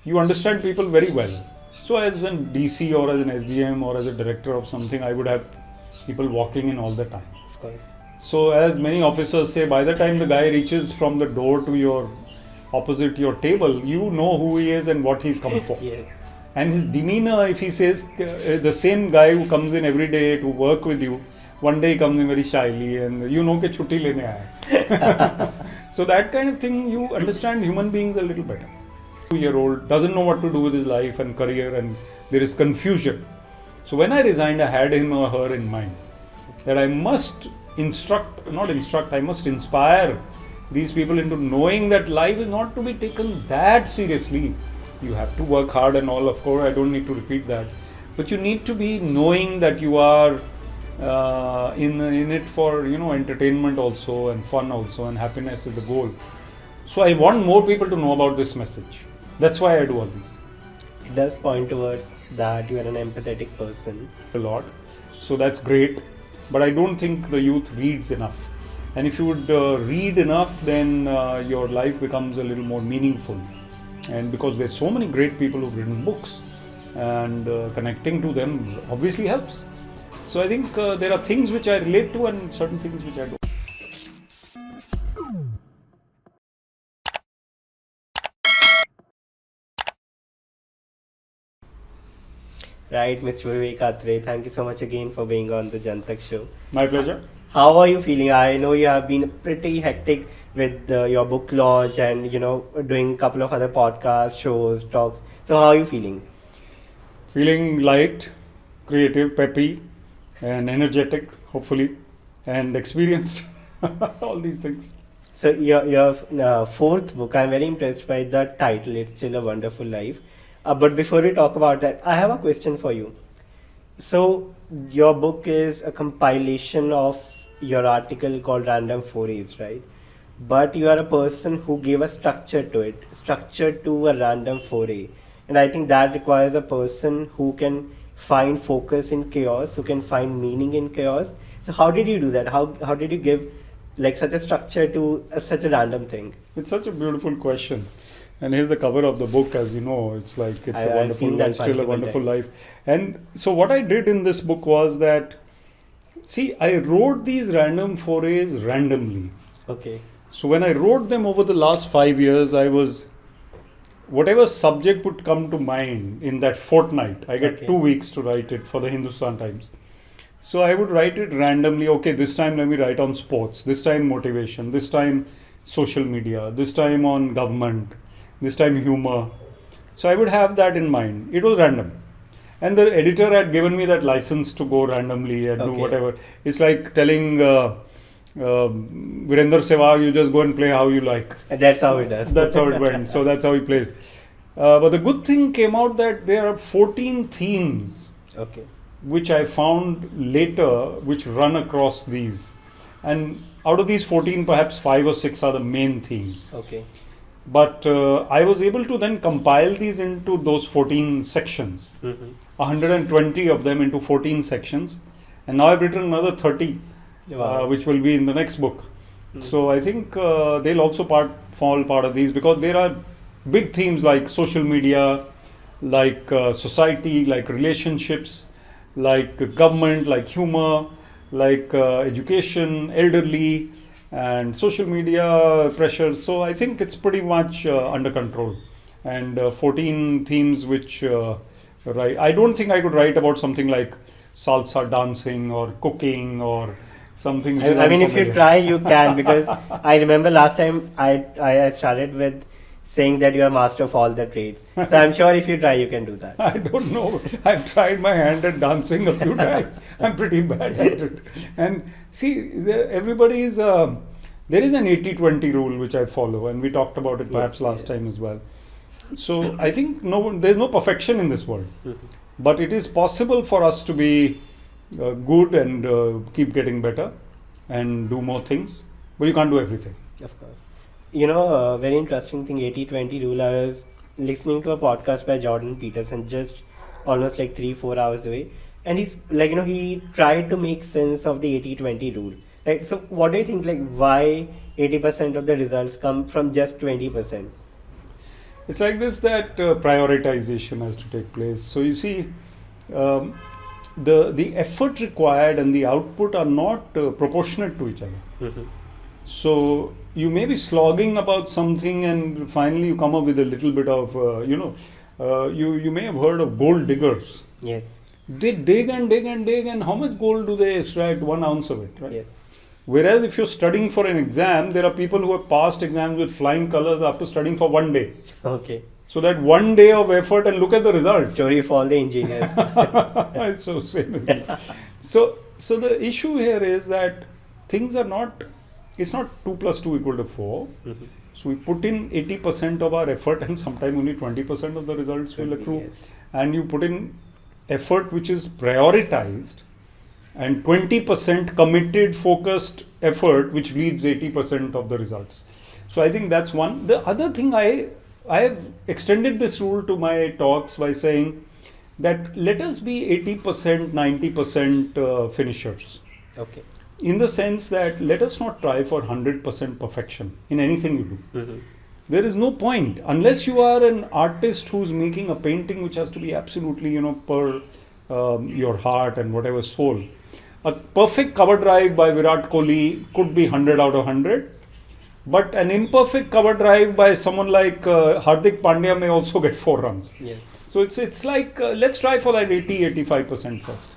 you understand people very well. So as a DC or as an SDM or as a director of something, I would have people walking in all the time. Of course. So as many officers say, by the time the guy reaches from the door to your opposite your table, you know who he is and what he's come for. Yes. And his demeanor, if he says, the same guy who comes in every day to work with you, one day he comes in very shyly and you know that chutti lene aaya. So that kind of thing, you understand human beings a little better. 2-year-old doesn't know what to do with his life and career, and there is confusion. So when I resigned, I had him or her in mind that I must I must inspire these people into knowing that life is not to be taken that seriously. You have to work hard and all, of course, I don't need to repeat that. But you need to be knowing that you are in it for, entertainment also and fun also, and happiness is the goal. So I want more people to know about this message. That's why I do all this. It does point towards that you are an empathetic person. A lot. So that's great. But I don't think the youth reads enough. And if you would read enough, then your life becomes a little more meaningful. And because there's so many great people who've written books, and connecting to them obviously helps. So I think there are things which I relate to and certain things which I don't. Right, Mr. Vivek Atray, thank you so much again for being on the Jantak show. My pleasure. How are you feeling? I know you have been pretty hectic with your book launch and, doing a couple of other podcasts, shows, talks. So how are you feeling? Feeling light, creative, peppy, and energetic, hopefully, and experienced. All these things. So your fourth book, I'm very impressed by the title. It's Still a Wonderful Life. But before we talk about that, I have a question for you. So your book is a compilation of your article called Random Forays, right? But you are a person who gave a structure to it, structure to a random foray. And I think that requires a person who can find focus in chaos, who can find meaning in chaos. So how did you do that? How did you give such a structure to such a random thing? It's such a beautiful question. And here's the cover of the book, as you know. It's like, it's a wonderful life, still a wonderful life. And so what I did in this book was that, I wrote these random forays randomly. Okay. So when I wrote them over the last 5 years, whatever subject would come to mind in that fortnight, I get 2 weeks to write it for the Hindustan Times. So I would write it randomly. Okay, this time let me write on sports, this time motivation, this time social media, this time on government, this time humour. So I would have that in mind. It was random. And the editor had given me that license to go randomly and do whatever. It's like telling Virender Sehwag, you just go and play how you like. And that's how it does. That's how it went. So that's how he plays. But the good thing came out that there are 14 themes, which I found later, which run across these. And out of these 14, perhaps 5 or 6 are the main themes. But I was able to then compile these into those 14 sections. 120 of them into 14 sections. And now I've written another 30, which will be in the next book. So I think they'll also fall part of these, because there are big themes like social media, like society, like relationships, like government, like humor, like education, elderly, and social media pressure. So I think it's pretty much under control. And 14 themes which I don't think I could write about something like salsa dancing or cooking or something. I mean, if you try, you can, because I remember last time I started with saying that you are master of all the trades. So I'm sure if you try, you can do that. I don't know. I've tried my hand at dancing a few times. I'm pretty bad at it. And see, there is an 80-20 rule which I follow, and we talked about it perhaps last time as well. So I think there's no perfection in this world, but it is possible for us to be good and keep getting better and do more things, but you can't do everything. Of course. A very interesting thing, 80-20 rule. I was listening to a podcast by Jordan Peterson just almost 3-4 hours away, and he's he tried to make sense of the 80-20 rule. Right? So what do you think, why 80% of the results come from just 20%? It's like this, that prioritization has to take place. So you see, um, the effort required and the output are not proportionate to each other. Mhm. So you may be slogging about something, and finally you come up with a little bit of, you may have heard of gold diggers. Yes. They dig and dig and dig, and how much gold do they extract? 1 ounce of it, right? Yes. Whereas if you're studying for an exam, there are people who have passed exams with flying colors after studying for 1 day. Okay. So that 1 day of effort, and look at the results. Story for all the engineers. So same as me. So the issue here is that things are not. It's not 2 + 2 = 4. Mhm. So we put in 80% of our effort, and sometimes only 20% of the results will accrue. Yes. And you put in effort which is prioritized, and 20% committed, focused effort, which leads 80% of the results. So I think that's one. The other thing, I have extended this rule to my talks by saying that let us be 80%, 90% finishers. Okay. In the sense that let us not try for 100% perfection in anything you do. Mhm. There is no point unless you are an artist who's making a painting which has to be absolutely, per your heart and whatever soul. A perfect cover drive by Virat Kohli could be 100 out of 100, but an imperfect cover drive by someone like Hardik Pandya may also get 4 runs. Yes. So it's like let's try for that 80-85% first.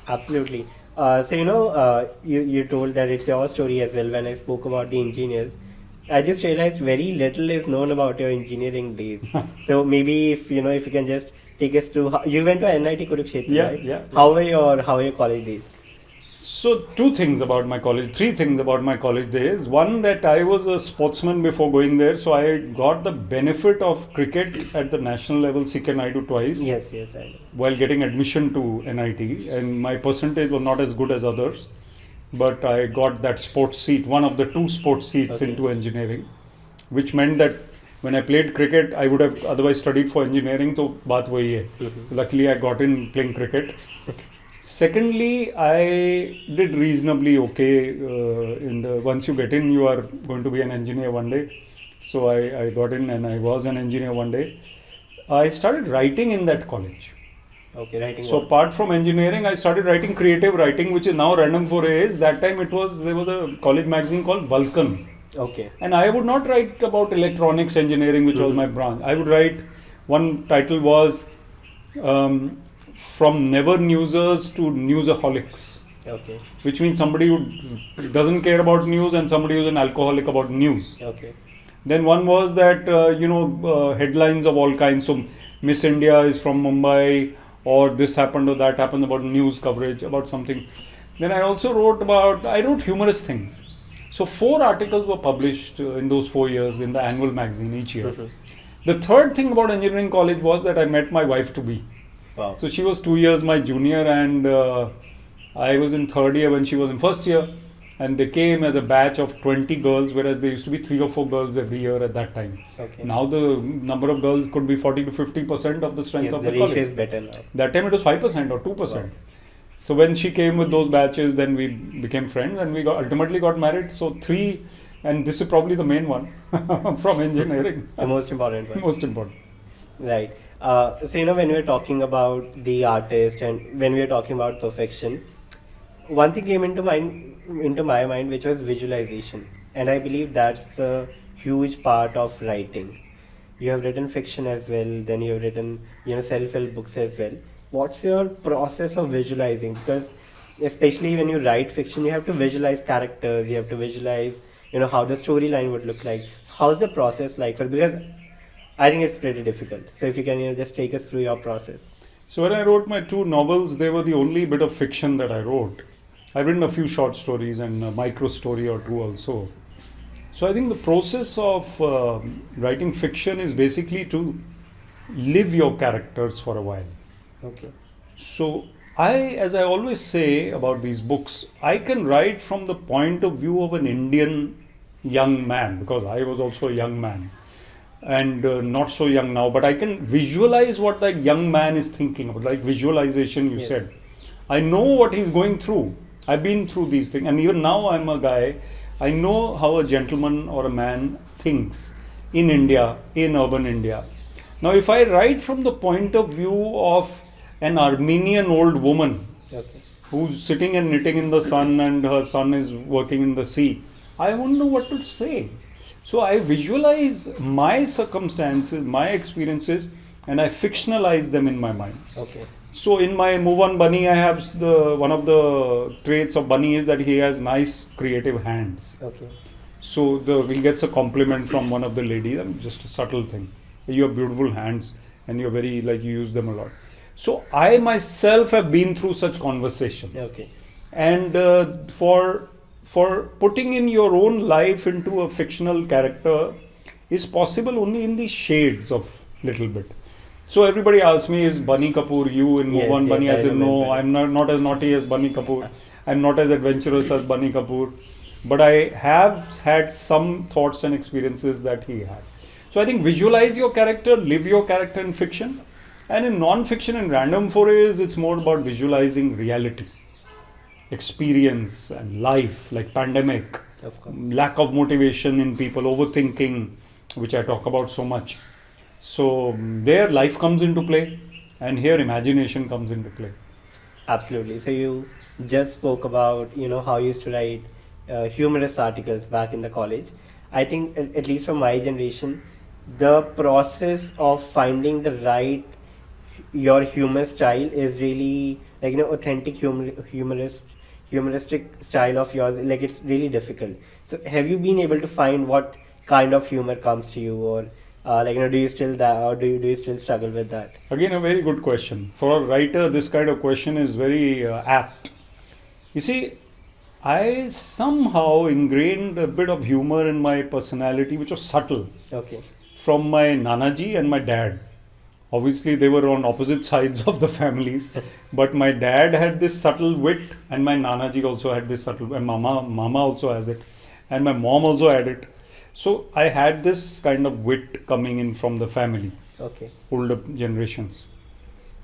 Absolutely. So you told that it's your story as well. When I spoke about the engineers, I just realized very little is known about your engineering days. So maybe if you can just take us through how you went to NIT Kurukshetra, Yeah, right? yeah. How were your college days? So 3 things about my college days. One, that I was a sportsman before going there, so I got the benefit of cricket at the national level, CK Naidu twice. Yes, I know. While getting admission to NIT, and my percentage was not as good as others, but I got that sports seat, one of the 2 sports seats Okay. into engineering, which meant that when I played cricket, I would have otherwise studied for engineering. So baat wahi hai. Mhm. Luckily, I got in playing cricket. Secondly, I did reasonably okay once you get in, you are going to be an engineer one day. So I got in and I was an engineer one day. I started writing in that college. Okay, writing. So what? apart from engineering, I started writing creative writing, which is now random forays. That time there was a college magazine called Vulcan. Okay. And I would not write about electronics engineering, which was Mhm. my branch. I would write, one title was From Never Newsers to Newsaholics, Okay. which means somebody who doesn't care about news and somebody who's an alcoholic about news. Okay. Then one was that, headlines of all kinds. So Miss India is from Mumbai, or this happened or that happened, about news coverage, about something. Then I also I wrote humorous things. So 4 articles were published in those 4 years in the annual magazine each year. Mhm. The third thing about engineering college was that I met my wife to be. Wow. So she was 2 years my junior, and I was in 3rd year when she was in 1st year. And they came as a batch of 20 girls, whereas there used to be 3 or 4 girls every year at that time. Okay. Now the number of girls could be 40 to 50% of the strength Yes, of the the ratio college. is better now. That time it was 5% or 2%. Wow. So when she came with those batches, then we became friends, and we ultimately got married. So 3, and this is probably the main one from engineering. The most important one. Most important. Right. So when we're talking about the artist and when we're talking about perfection, one thing came into my mind, which was visualization, and I believe that's a huge part of writing. You have written fiction as well, then you have written self-help books as well. What's your process of visualizing? Because especially when you write fiction, you have to visualize characters, you have to visualize how the storyline would look like. How's the process like? Because I think it's pretty difficult. So if you can just take us through your process. So when I wrote my 2 novels, they were the only bit of fiction that I wrote. I've written a few short stories and a micro story or 2 also. So I think the process of writing fiction is basically to live your characters for a while. Okay. So as I always say about these books, I can write from the point of view of an Indian young man, because I was also a young man, and not so young now, but I can visualize what that young man is thinking about, like visualization you Yes. said. I know what he's going through. I've been through these things, and even now I'm a guy. I know how a gentleman or a man thinks, in India, in urban India. Now, if I write from the point of view of an Armenian old woman Okay. who's sitting and knitting in the sun and her son is working in the sea, I won't know what to say. So I visualize my circumstances, my experiences, and I fictionalize them in my mind. Okay. So in my Move On Bunny, I have one of the traits of Bunny is that he has nice creative hands. Okay. So he gets a compliment from one of the ladies, and just a subtle thing. You have beautiful hands, and you're very you use them a lot. So I myself have been through such conversations. Okay. And for putting in your own life into a fictional character is possible only in the shades of little bit. So everybody asks me, is Bunny Kapoor you in Move On Bunny? I said, no, I'm not as naughty as Bunny Kapoor. I'm not as adventurous as Bunny Kapoor. But I have had some thoughts and experiences that he had. So I think visualize your character, live your character in fiction. And in non-fiction and random forays, it's more about visualizing reality, experience and life, like pandemic, Of course. lack of motivation in people, overthinking, which I talk about so much. So there life comes into play, and here imagination comes into play. Absolutely. So you just spoke about how you used to write humorous articles back in the college. I think at least from my generation, the process of finding the right your humor style is really authentic humoristic style of yours. Like it's really difficult. So have you been able to find what kind of humor comes to you, or do you still do you still struggle with that? Again, a very good question. For a writer, this kind of question is very apt. You see, I somehow ingrained a bit of humor in my personality, which was subtle, Okay. from my Nanaji and my dad. Obviously, they were on opposite sides of the families, but my dad had this subtle wit, and my Nanaji also had this subtle, and Mama also has it, and my mom also had it. So I had this kind of wit coming in from the family, Okay. older generations.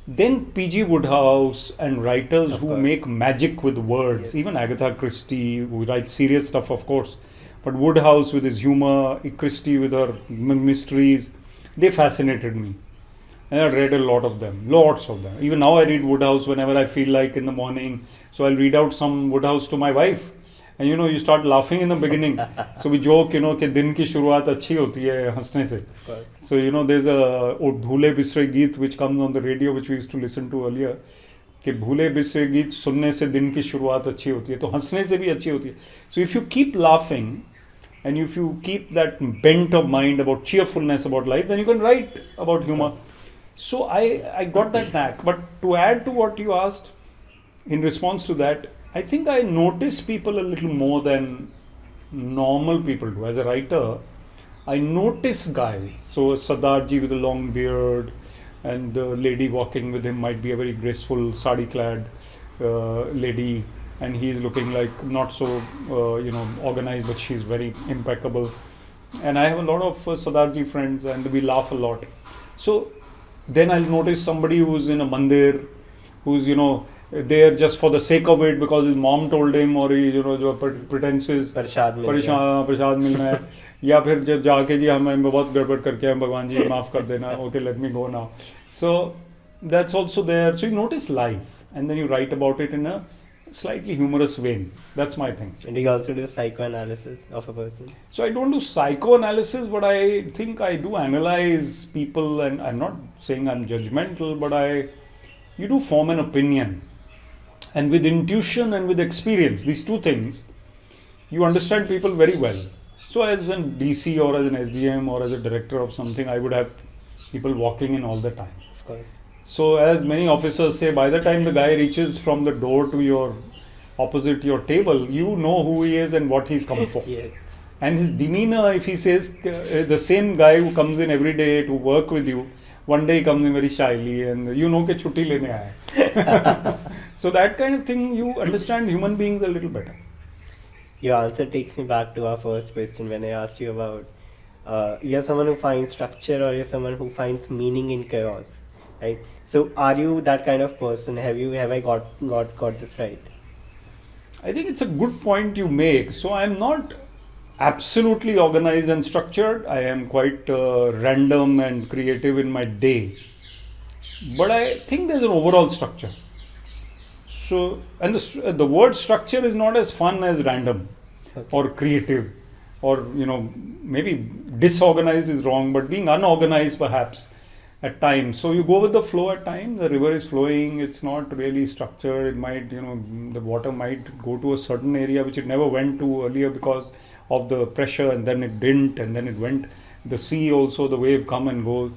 Then P.G. Woodhouse and writers Of who course. make magic with words, Yes. even Agatha Christie, who writes serious stuff, of course, but Woodhouse with his humor, Christie with her mysteries, they fascinated me. And I read a lot of them, lots of them. Even now I read Woodhouse whenever I feel like in the morning. So I'll read out some Woodhouse to my wife. And you start laughing in the beginning. So we joke, कि दिन की शुरुआत अच्छी होती है हंसने से. Of course. So there's a भूले बिसरे गीत which comes on the radio which we used to listen to earlier. कि भूले बिसरे गीत सुनने से दिन की शुरुआत अच्छी होती है. तो हंसने से भी अच्छी होती है. So if you keep laughing and if you keep that bent of mind about cheerfulness about life, then you can write about humor. So I got that knack. But to add to what you asked, in response to that, I think I notice people a little more than normal people do. As a writer, I notice guys. So Sardarji with a long beard, and the lady walking with him might be a very graceful sari-clad lady, and he's looking like not so organized, but she's very impeccable. And I have a lot of Sardarji friends, and we laugh a lot. So then I'll notice somebody who's in a mandir, who's there just for the sake of it because his mom told him, or he जो pretenses प्रसाद मिलना है, या फिर जब जाके जी हमें बहुत गड़बड़ करके हैं भगवान जी माफ कर देना, okay let me go now. So that's also there. So you notice life and then you write about it in a slightly humorous vein. That's my thing. And you also do psychoanalysis of a person. So I don't do psychoanalysis, but I think I do analyze people, and I'm not saying I'm judgmental, but you do form an opinion. And with intuition and with experience, these two things, you understand people very well. So as a DC or as an SDM or as a director of something, I would have people walking in all the time. Of course. So as many officers say, by the time the guy reaches from the door to your opposite your table, you know who he is and what he's come for. Yes. And his demeanor, if he says, the same guy who comes in every day to work with you, one day he comes in very shyly and you know that chutti lene aaya. So that kind of thing, you understand human beings a little better. Your answer takes me back to our first question when I asked you about you're someone who finds structure, or you're someone who finds meaning in chaos, right? So are you that kind of person? Have I got this right? I think it's a good point you make. So I'm not absolutely organized and structured. I am quite random and creative in my day. But I think there's an overall structure. So, and the word structure is not as fun as random or creative, or maybe disorganized is wrong, but being unorganized perhaps at times. So you go with the flow at times. The river is flowing, it's not really structured. It might, the water might go to a certain area which it never went to earlier because of the pressure, and then it didn't, and then it went. The sea also, the wave come and go.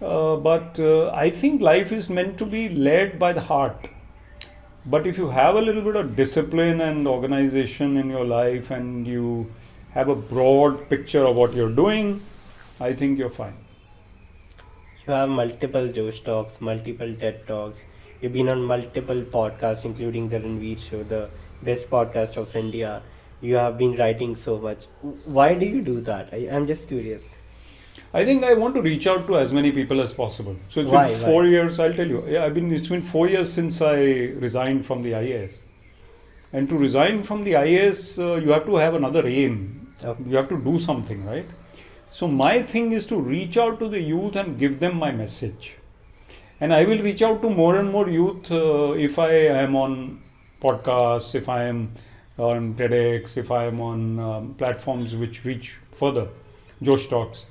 But I think life is meant to be led by the heart. But if you have a little bit of discipline and organization in your life, and you have a broad picture of what you're doing, I think you're fine. You have multiple Josh Talks, multiple TED Talks. You've been on multiple podcasts, including the Ranveer Show, the best podcast of India. You have been writing so much. Why do you do that? I'm just curious. I think I want to reach out to as many people as possible. So it's been 4 years, I'll tell you. Yeah, it's been 4 years since I resigned from the IAS. And to resign from the IAS, you have to have another aim. Okay. You have to do something, right? So my thing is to reach out to the youth and give them my message. And I will reach out to more and more youth if I am on podcasts, if I am on TEDx, if I am on platforms which reach further, Josh Talks.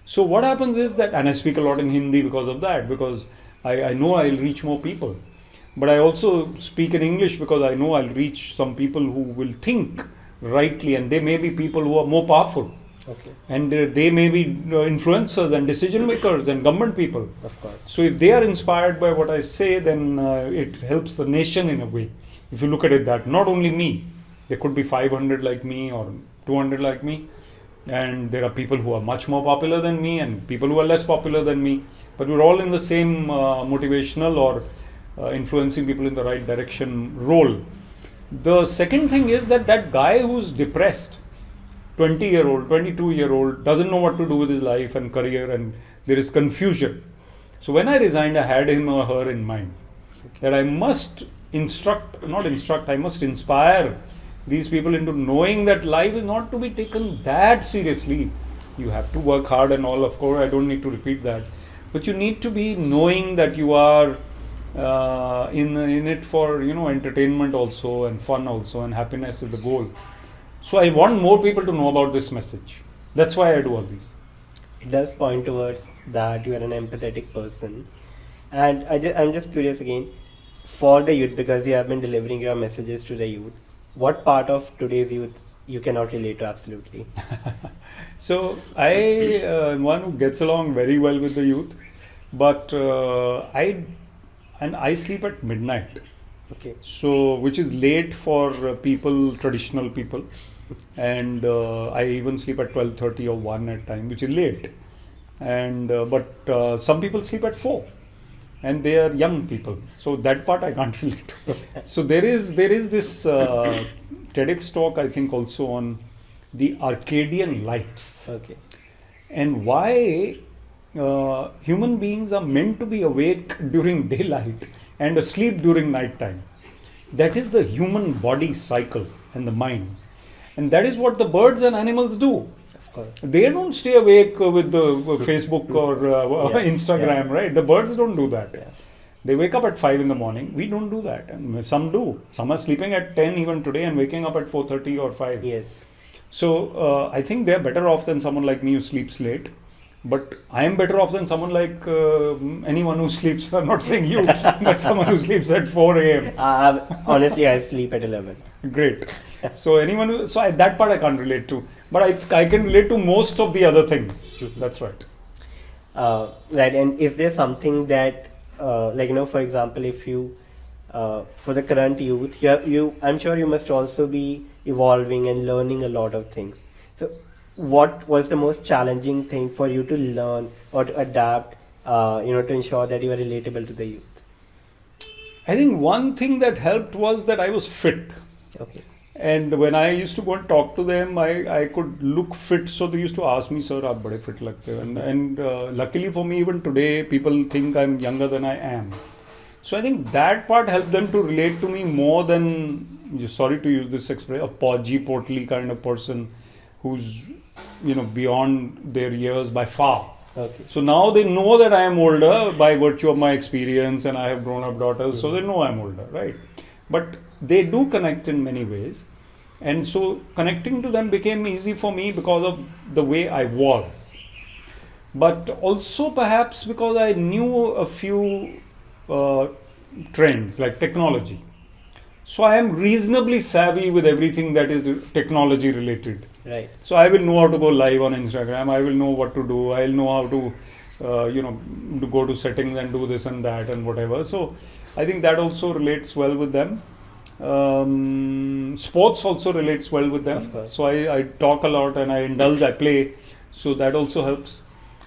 So what happens is that, and I speak a lot in Hindi because of that, because I know I'll reach more people. But I also speak in English because I know I'll reach some people who will think rightly, and they may be people who are more powerful. Okay. And they may be influencers and decision makers and government people. Of course. So if they are inspired by what I say, then it helps the nation in a way. If you look at it that, not only me, there could be 500 like me or 200 like me. And there are people who are much more popular than me and people who are less popular than me. But we're all in the same motivational or influencing people in the right direction role. The second thing is that guy who's depressed, 20-year-old, 22-year-old, doesn't know what to do with his life and career, and there is confusion. So when I resigned, I had him or her in mind that I must I must inspire these people into knowing that life is not to be taken that seriously. You have to work hard and all, of course, I don't need to repeat that. But you need to be knowing that you are in it for, entertainment also, and fun also, and happiness is the goal. So I want more people to know about this message. That's why I do all these. It does point towards that you are an empathetic person. And I'm just curious again, for the youth, because you have been delivering your messages to the youth, what part of today's youth you cannot relate to absolutely? So I am one who gets along very well with the youth, but I sleep at midnight. Okay. So which is late for people, traditional people, and I even sleep at 12:30 or 1 at time, which is late. And but some people sleep at 4. And they are young people, so that part I can't relate to. So there is this TEDx talk, I think, also on the Arcadian lights. Okay. And why human beings are meant to be awake during daylight and asleep during night time. That is the human body cycle and the mind. And that is what the birds and animals do. They don't stay awake with the Facebook or Instagram, right? The birds don't do that. Yeah. They wake up at 5 in the morning. We don't do that. And some do. Some are sleeping at 10 even today and waking up at 4:30 or 5. Yes. So I think they're better off than someone like me who sleeps late. But I am better off than someone like anyone who sleeps, I'm not saying you, but someone who sleeps at 4 a.m. Honestly, I sleep at 11. Great. So that part I can't relate to. But I can relate to most of the other things. That's right. Right. And is there something that, for example, if you, for the current youth, I'm sure you must also be evolving and learning a lot of things. So what was the most challenging thing for you to learn or to adapt, to ensure that you are relatable to the youth? I think one thing that helped was that I was fit. Okay. And when I used to go and talk to them, I could look fit. So they used to ask me, sir, aap bade fit lagte ho. And luckily for me, even today, people think I'm younger than I am. So I think that part helped them to relate to me more than, sorry to use this expression, a podgy, portly kind of person who's beyond their years by far. Okay. So now they know that I am older by virtue of my experience, and I have grown up daughters, so they know I'm older, right? But they do connect in many ways. And so connecting to them became easy for me because of the way I was. But also perhaps because I knew a few trends like technology. So I am reasonably savvy with everything that is technology related. Right. So I will know how to go live on Instagram. I will know what to do. I'll know how to, to go to settings and do this and that and whatever. So I think that also relates well with them. Sports also relates well with them. Of course. So I talk a lot and I indulge, I play. So that also helps.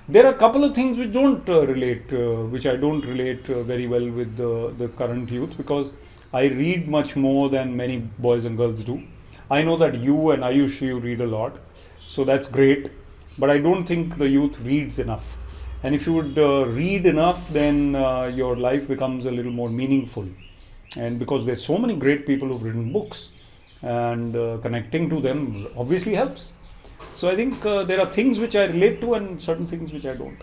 There are a couple of things which don't relate, which I don't relate very well with the current youth, because I read much more than many boys and girls do. I know that you and Ayush, you read a lot, so that's great, but I don't think the youth reads enough. And if you would read enough, then your life becomes a little more meaningful. And because there's so many great people who've written books, and connecting to them obviously helps. So I think there are things which I relate to and certain things which I don't.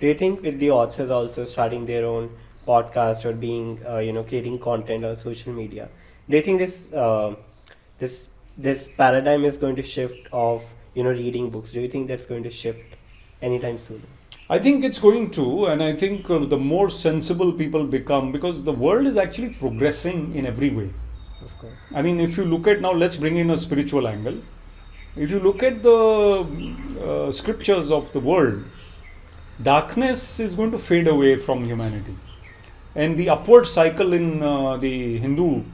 Do you think with the authors also starting their own podcast or being, creating content on social media, do you think this paradigm is going to shift of, reading books? Do you think that's going to shift anytime soon? I think it's going to, and I think the more sensible people become, because the world is actually progressing in every way. Of course. I mean, if you look at now, let's bring in a spiritual angle. If you look at the scriptures of the world, darkness is going to fade away from humanity. And the upward cycle in the Hindu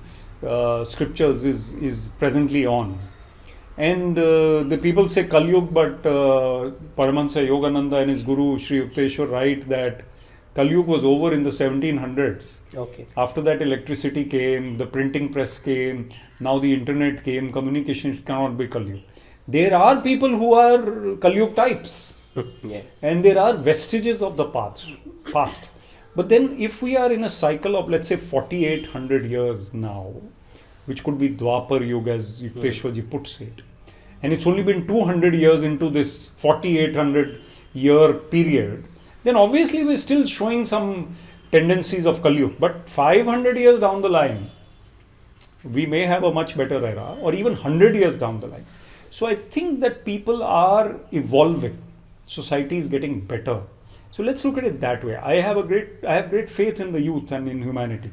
scriptures is presently on. And the people say Kali Yuga, but Paramahansa Yogananda and his guru Sri Yukteswar write that Kali Yuga was over in the 1700s. Okay. After that, electricity came, the printing press came, now the internet came, communication cannot be Kali Yuga. There are people who are Kali Yuga types. Yes. And there are vestiges of the past. But then if we are in a cycle of, let's say, 4800 years now, which could be Dwapar Yuga as Yukteswarji puts it, and it's only been 200 years into this 4800 year period, then obviously we're still showing some tendencies of Kali Yuga. But 500 years down the line, we may have a much better era, or even 100 years down the line. So I think that people are evolving. Society is getting better. So let's look at it that way. I have great faith in the youth and in humanity.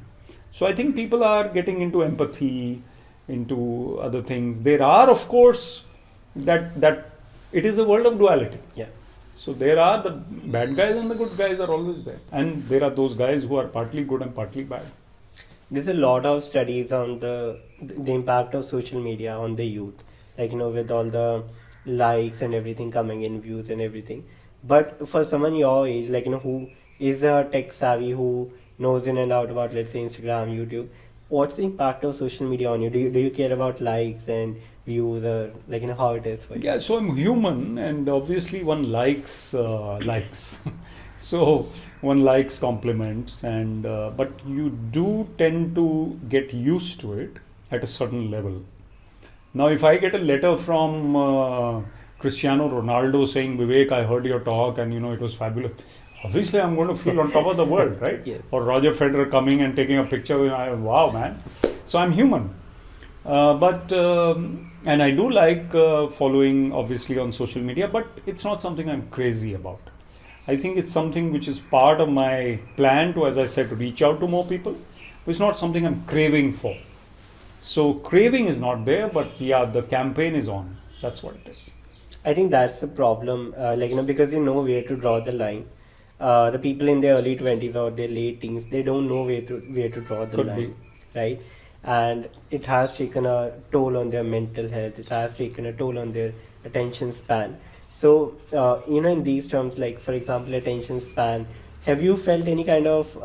So I think people are getting into empathy, into other things. There are, of course, that it is a world of duality. Yeah. So there are the bad guys and the good guys are always there. And there are those guys who are partly good and partly bad. There's a lot of studies on the impact of social media on the youth. Like, with all the likes and everything coming in, views and everything. But for someone your age, like, who is a tech savvy, who knows in and out about, let's say, Instagram, YouTube, what's the impact of social media on you? Do you care about likes and views, or like, how it is for you? Yeah, so I'm human, and obviously one likes likes. So one likes compliments, and but you do tend to get used to it at a certain level. Now, if I get a letter from Cristiano Ronaldo saying, Vivek, I heard your talk and it was fabulous, obviously I'm going to feel on top of the world, right? Yes. Or Roger Federer coming and taking a picture with me, wow, man. So I'm human. And I do like following, obviously, on social media, but it's not something I'm crazy about. I think it's something which is part of my plan to, as I said, to reach out to more people. It's not something I'm craving for. So craving is not there, but yeah, the campaign is on. That's what it is. I think that's the problem, because you know where to draw the line. The people in their early 20s or their late teens, they don't know where to draw the line, right? And it has taken a toll on their mental health. It has taken a toll on their attention span. So, in these terms, like for example, attention span, have you felt any kind of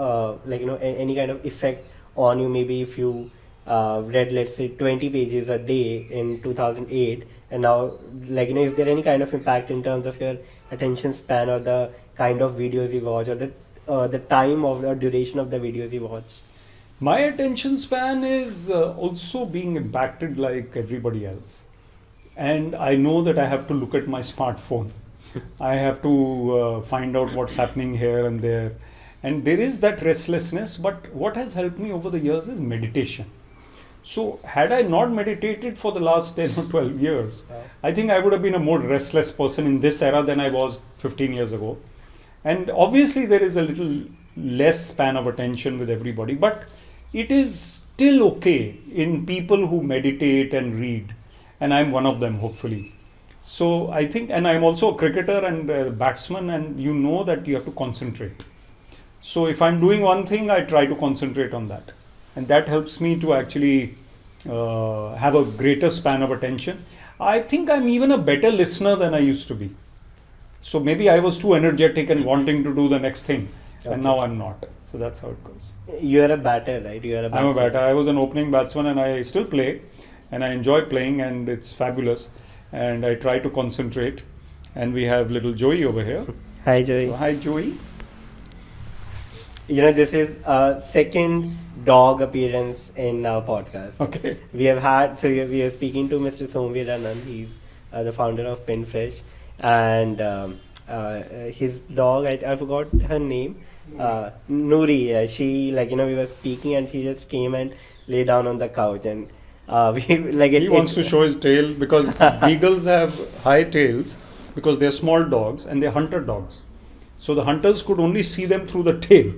any kind of effect on you? Maybe if you read, let's say, 20 pages a day in 2008, and now, is there any kind of impact in terms of your attention span, or the kind of videos you watch, or the time of or duration of the videos you watch? My attention span is also being impacted like everybody else. and I know that I have to look at my smartphone. I have to find out what's happening here and there. And there is that restlessness, but what has helped me over the years is meditation. So had I not meditated for the last 10 or 12 years, I think I would have been a more restless person in this era than I was 15 years ago. And obviously there is a little less span of attention with everybody, but it is still okay in people who meditate and read. And I'm one of them, hopefully. So I think, and I'm also a cricketer and a batsman, and you know that you have to concentrate. So if I'm doing one thing, I try to concentrate on that. And that helps me to actually have a greater span of attention. I think I'm even a better listener than I used to be. So maybe I was too energetic and wanting to do the next thing. Okay. And now I'm not. So that's how it goes. You are a batter, right? You are a batsman. I'm a batter. I was an opening batsman and I still play. And I enjoy playing and it's fabulous. And I try to concentrate. And we have little Joey over here. Hi, Joey. So, hi, Joey. You know, this is a second dog appearance in our podcast. Okay. We have had, so we are speaking to Mr. Somveer Anand. He's the founder of Pinfresh. And his dog, I forgot her name. Noori. She, like, you know, we were speaking and she just came and lay down on the couch. And he wants to show his tail because beagles have high tails because they're small dogs and they're hunter dogs. So the hunters could only see them through the tail.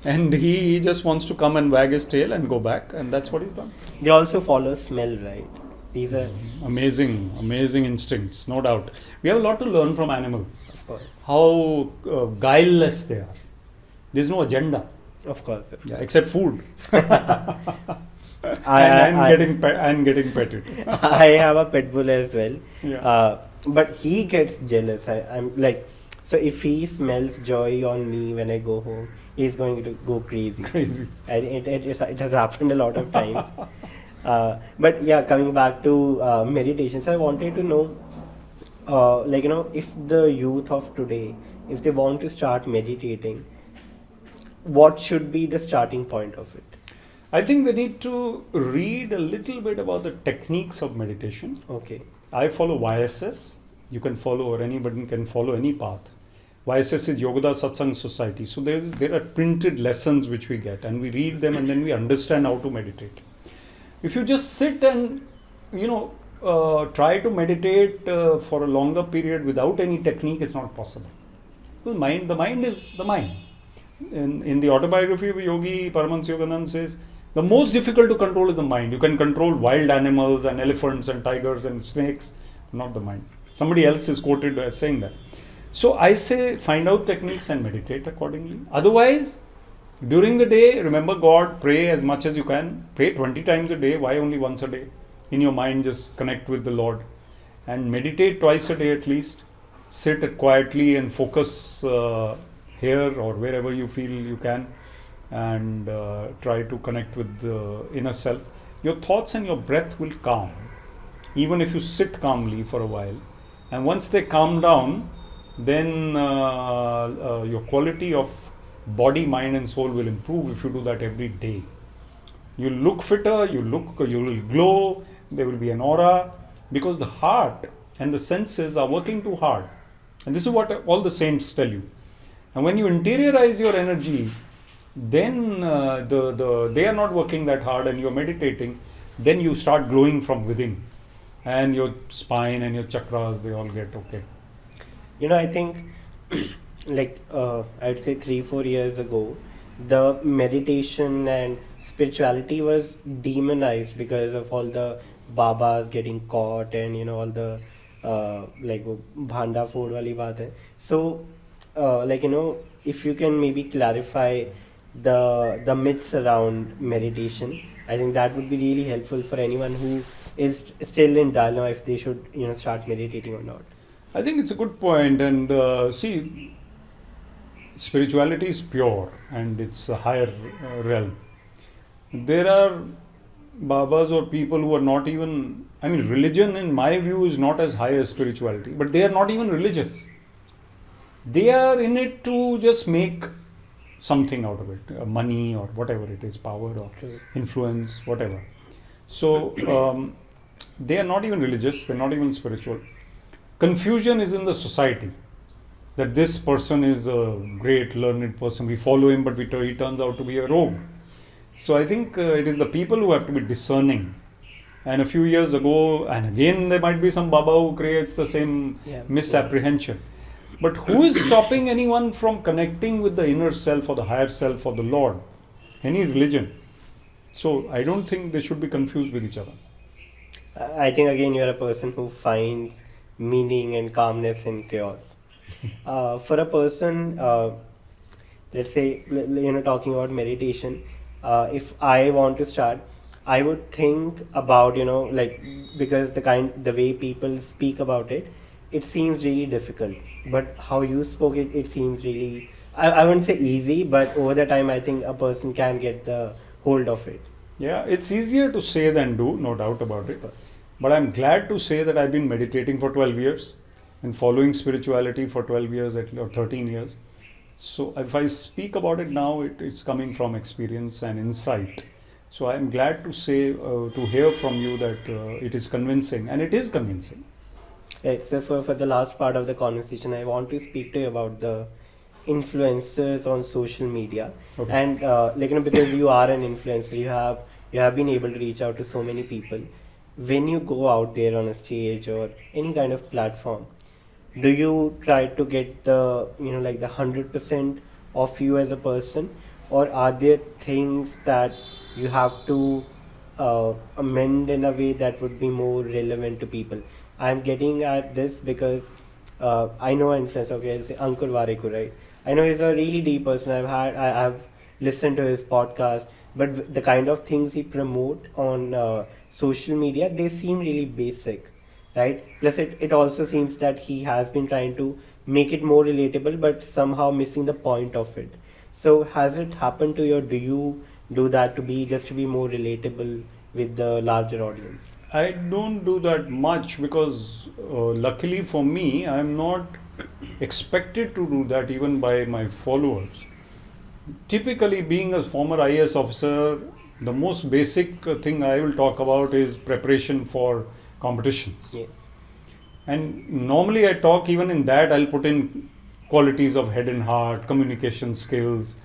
And he just wants to come and wag his tail and go back. And that's what he's done. They also follow smell, right? These are amazing instincts, no doubt. We have a lot to learn from animals. Of course. How guileless they are. There's no agenda. Of course. Yeah, except food. I'm getting petted. I have a pit bull as well. Yeah. But he gets jealous. I'm like, so if he smells Joy on me when I go home, he's going to go crazy. And it has happened a lot of times. But yeah, coming back to meditation, so I wanted to know, like, you know, if the youth of today, if they want to start meditating, what should be the starting point of it? I think they need to read a little bit about the techniques of meditation. Okay. I follow YSS. You can follow, or anybody can follow any path. YSS is Yogoda Satsang Society. So there are printed lessons which we get and we read them and then we understand how to meditate. If you just sit and, try to meditate for a longer period without any technique, it's not possible. Because the mind is the mind. In the autobiography of Yogi, Paramahansa Yogananda says, the most difficult to control is the mind. You can control wild animals and elephants and tigers and snakes, not the mind. Somebody else is quoted as saying that. So I say find out techniques and meditate accordingly. Otherwise, during the day, remember God, pray as much as you can. Pray 20 times a day. Why only once a day? In your mind, just connect with the Lord. And meditate twice a day at least. Sit quietly and focus here or wherever you feel you can. And try to connect with the inner self. Your thoughts and your breath will calm. Even if you sit calmly for a while. And once they calm down, then your quality of body, mind and soul will improve if you do that every day. You look fitter, you will glow, there will be an aura, because the heart and the senses are working too hard. And this is what all the saints tell you. And when you interiorize your energy, then they are not working that hard and you're meditating, then you start glowing from within. And your spine and your chakras, they all get okay. You know, I think like I'd say 3-4 years ago, the meditation and spirituality was demonized because of all the babas getting caught and all the like bhanda food wali baat hai. So if you can maybe clarify the myths around meditation, I think that would be really helpful for anyone who is still in dilemma if they should start meditating or not. I think it's a good point, and see, spirituality is pure and it's a higher realm. There are Babas or people who are not even, religion in my view is not as high as spirituality, but they are not even religious. They are in it to just make something out of it, money or whatever it is, power or influence, whatever. So they are not even religious, they're not even spiritual. Confusion is in the society that this person is a great learned person. We follow him, but he turns out to be a rogue. So I think it is the people who have to be discerning. And a few years ago, and again there might be some Baba who creates the same misapprehension. But who is stopping anyone from connecting with the inner self or the higher self or the Lord? Any religion. So I don't think they should be confused with each other. I think again you're a person who finds meaning and calmness in chaos. For a person, let's say, talking about meditation, if I want to start, I would think about, because the way people speak about it, it seems really difficult. But how you spoke it, it seems really, I wouldn't say easy, but over the time, I think a person can get the hold of it. Yeah, it's easier to say than do, no doubt about it. But I'm glad to say that I've been meditating for 12 years and following spirituality for 12 years or 13 years. So if I speak about it now, it's coming from experience and insight. So I'm glad to say, to hear from you that it is convincing, and it is convincing. Right, so for the last part of the conversation, I want to speak to you about the influencers on social media. Okay. And because you are an influencer, you have been able to reach out to so many people. When you go out there on a stage or any kind of platform, do you try to get the the 100% of you as a person, or are there things that you have to amend in a way that would be more relevant to people? I'm getting at this because I know an influencer. Okay, I'll say Ankur Wareku, right? I know he's a really deep person. I've listened to his podcast, but the kind of things he promote on social media, they seem really basic, right? Plus, it also seems that he has been trying to make it more relatable, but somehow missing the point of it. So, has it happened to you? Or do you do that to be more relatable with the larger audience? I don't do that much because luckily for me, I'm not expected to do that even by my followers. Typically, being a former IAS officer, the most basic thing I will talk about is preparation for competitions. Yes. And normally I talk, even in that I'll put in qualities of head and heart, communication skills,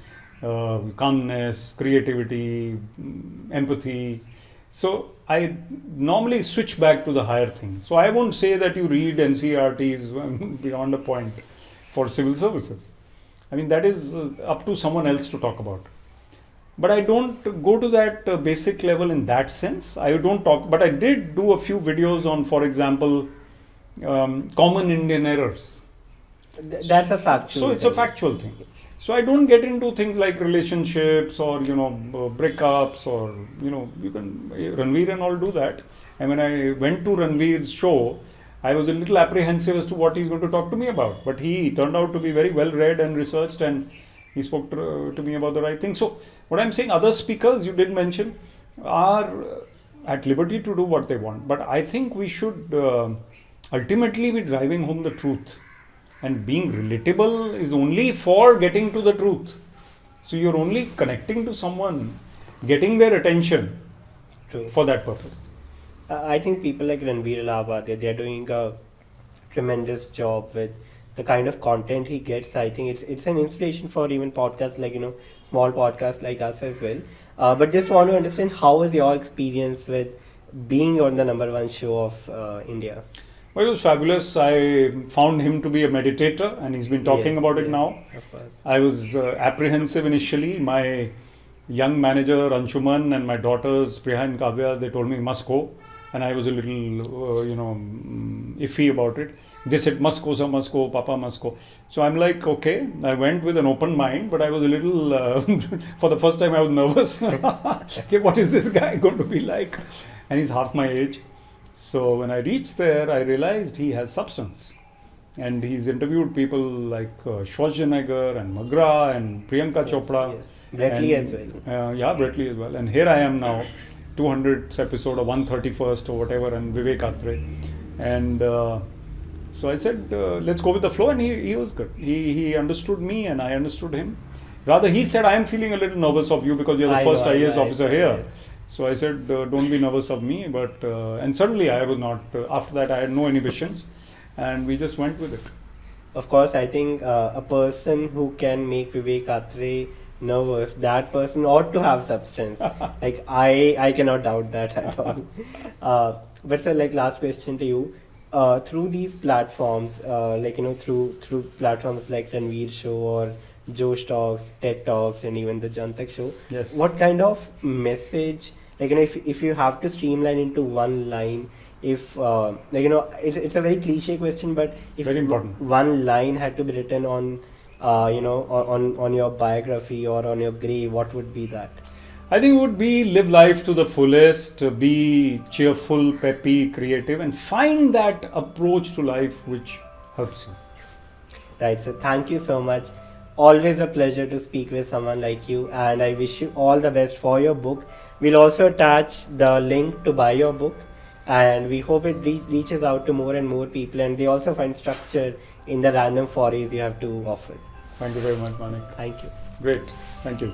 calmness, creativity, empathy. So I normally switch back to the higher things. So I won't say that you read NCERTs beyond a point for civil services. I mean, that is up to someone else to talk about. But I don't go to that basic level in that sense. I don't talk, but I did do a few videos on, for example, common Indian errors. That's a factual. So it's a factual thing. So I don't get into things like relationships or breakups or you can Ranveer and all do that. And when I went to Ranveer's show, I was a little apprehensive as to what he's going to talk to me about. But he turned out to be very well read and researched, and he spoke to me about the right thing. So what I'm saying, other speakers you did mention are at liberty to do what they want. But I think we should ultimately be driving home the truth. And being relatable is only for getting to the truth. So you're only connecting to someone, getting their attention. True. For that purpose. I think people like Ranveer Alahabad, they're doing a tremendous job with the kind of content he gets. I think it's an inspiration for even podcasts like, small podcasts like us as well. But just want to understand, how was your experience with being on the #1 show of India? Well, it was fabulous. I found him to be a meditator, and he's been talking about it now. Of course. I was apprehensive initially. My young manager Anshuman and my daughters Priya and Kavya, they told me must go, and I was a little iffy about it. They said must go, sir, must go, Papa must go. So I'm like, okay. I went with an open mind, but I was a little for the first time I was nervous. Okay, what is this guy going to be like? And he's half my age. So when I reached there, I realized he has substance. And he's interviewed people like Schwarzenegger and McGrath and Priyanka Chopra. Yes. Brett Lee as well. Yeah, Brett Lee as well. And here I am now, 200th episode or 131st or whatever, and Vivek Atray. And so I said, let's go with the flow. And he was good. He understood me and I understood him. Rather, he said, I am feeling a little nervous of you because you're the first IAS officer here. Yes. So I said, don't be nervous of me, but and suddenly I was not. After that, I had no inhibitions, and we just went with it. Of course, I think a person who can make Vivek Atray nervous, that person ought to have substance. Like I cannot doubt that at all. But sir, like last question to you. Through these platforms, through platforms like Ranveer Show or Josh Talks, TED Talks, and even the Jantak Show, Yes. what kind of message, if you have to streamline into one line, if it's a very cliche question, but if Very important. one line had to be written on on your biography or on your grave, what would be that? I think it would be live life to the fullest, be cheerful, peppy, creative, and find that approach to life which helps you. Right, so thank you so much. Always a pleasure to speak with someone like you, and I wish you all the best for your book. We'll also attach the link to buy your book, and we hope it reaches out to more and more people, and they also find structure in the random forays you have to offer. Thank you very much, Manik. Thank you. Great. Thank you.